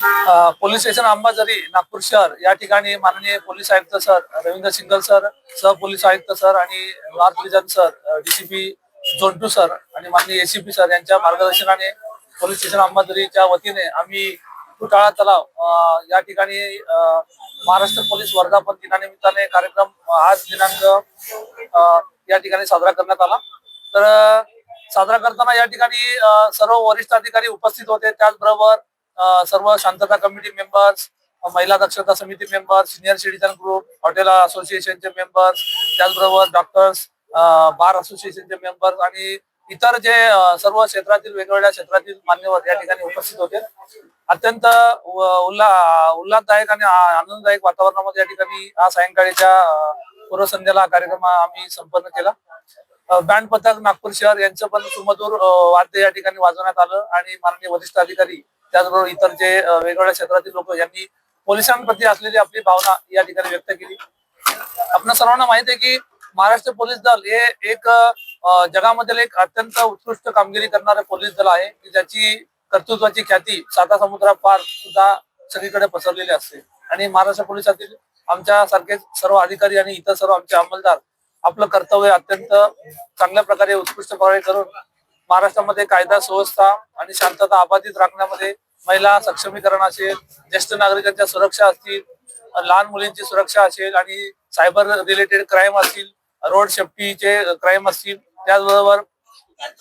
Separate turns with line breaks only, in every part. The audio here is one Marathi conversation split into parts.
पोलीस स्टेशन अंबाझरी नागपूर शहर या ठिकाणी माननीय पोलीस आयुक्त सर रवींद्र सिंगल सर, सह पोलीस आयुक्त सर आणि north region sir DCP zone 2 sir आणि माननीय एसीपी सर यांच्या मार्गदर्शनाने पोलीस स्टेशन अंबाझरीच्या वतीने आम्ही फुटाळा तलाव या ठिकाणी महाराष्ट्र पोलीस वर्धापन दिनानिमित्ताने कार्यक्रम आज दिनांक या ठिकाणी साजरा करण्यात आला। तर साजरा करताना या ठिकाणी सर्व वरिष्ठ अधिकारी उपस्थित होते, त्याचबरोबर सर्व शांतता कमिटी मेंबर्स, महिला दक्षता समिती members, senior citizen group, hotel असोसिएशनचे मेंबर्स, त्याचबरोबर डॉक्टर्स, बार असोसिएशनचे मेंबर्स आणि इतर जे सर्व क्षेत्रातील वेगवेगळ्या क्षेत्रातील मान्यवर या ठिकाणी उपस्थित होते। अत्यंत उल्हासदायक आणि आनंददायक वातावरणामध्ये या ठिकाणी आज सायंकाळीच्या पूर्वसंध्येला कार्यक्रम आम्ही संपन्न केला। बँड पथक नागपूर शहर यांचं पण सुमधुर वाद्य या ठिकाणी वाजवण्यात आलं आणि माननीय वरिष्ठ अधिकारी त्याचबरोबर इतर जे वेगवेगळ्या क्षेत्रातील लोक यांनी पोलिसांप्रती असलेली आपली भावना या ठिकाणी व्यक्त केली। आपल्या सर्वांना माहित आहे की महाराष्ट्र पोलीस दल हे एक जगामधील एक अत्यंत उत्कृष्ट कामगिरी करणारे पोलीस दल आहे की ज्याची कर्तृत्वाची ख्याती साता समुद्रापार सुद्धा सगळीकडे पसरलेली असते आणि महाराष्ट्र पोलिसातील आमच्या सारखे सर्व अधिकारी आणि इतर सर्व आमचे अंमलदार आपलं कर्तव्य अत्यंत चांगल्या प्रकारे उत्कृष्ट प्रकारे करून महाराष्ट्रामध्ये कायदा सुव्यवस्था आणि शांतता अबाधित राखण्यामध्ये महिला सक्षमीकरण असेल, ज्येष्ठ नागरिकांच्या सुरक्षा असतील, लहान मुलींची सुरक्षा असेल आणि सायबर रिलेटेड क्राईम असतील, रोड सेफ्टीचे क्राईम असतील, त्याचबरोबर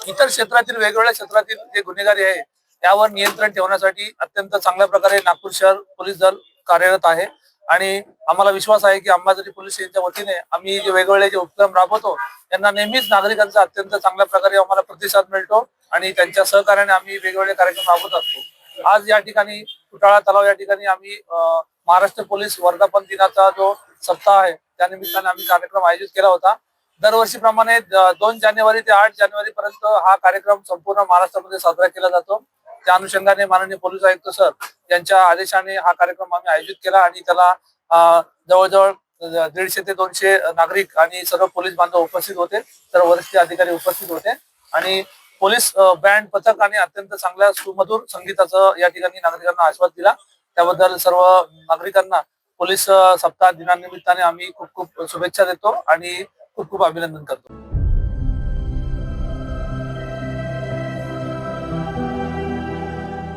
इतर क्षेत्रातील वेगवेगळ्या क्षेत्रातील जे गुन्हेगारी आहे यावर नियंत्रण ठेवण्यासाठी अत्यंत चांगल्या प्रकारे नागपूर शहर पोलीस दल कार्यरत आहे आणि आम्हाला विश्वास आहे की अंबाझरी पोलीस स्टेशनच्या वतीने आम्ही जे वेगवेगळे जे उपक्रम राबवतो त्यांना नेहमीच नागरिकांचा अत्यंत चांगल्या प्रकारे आम्हाला प्रतिसाद मिळतो आणि त्यांच्या सहकार्याने आम्ही वेगवेगळे कार्यक्रम राबवत असतो। आज या ठिकाणी फुटाळा तलाव या ठिकाणी आम्ही महाराष्ट्र पोलीस वर्धापन दिनाचा जो सप्ताह आहे त्यानिमित्ताने आम्ही कार्यक्रम आयोजित केला होता। दरवर्षीप्रमाणे 2 जानेवारी ते 8 जानेवारी पर्यंत हा कार्यक्रम संपूर्ण महाराष्ट्रामध्ये साजरा केला जातो। त्या अनुषंगाने माननीय पोलीस आयुक्त सर यांच्या आदेशाने हा कार्यक्रम आम्ही आयोजित केला आणि त्याला जवळजवळ 150 ते 200 नागरिक आणि सर्व पोलीस बांधव उपस्थित होते, सर्व वरिष्ठ अधिकारी उपस्थित होते आणि पोलीस बँड पथक आणि अत्यंत चांगल्या सुमधुर संगीताचं या ठिकाणी नागरिकांना आस्वाद दिला। त्याबद्दल सर्व नागरिकांना पोलीस सप्ताह दिनानिमित्ताने आम्ही खूप खूप शुभेच्छा देतो आणि खूप खूप अभिनंदन करतो।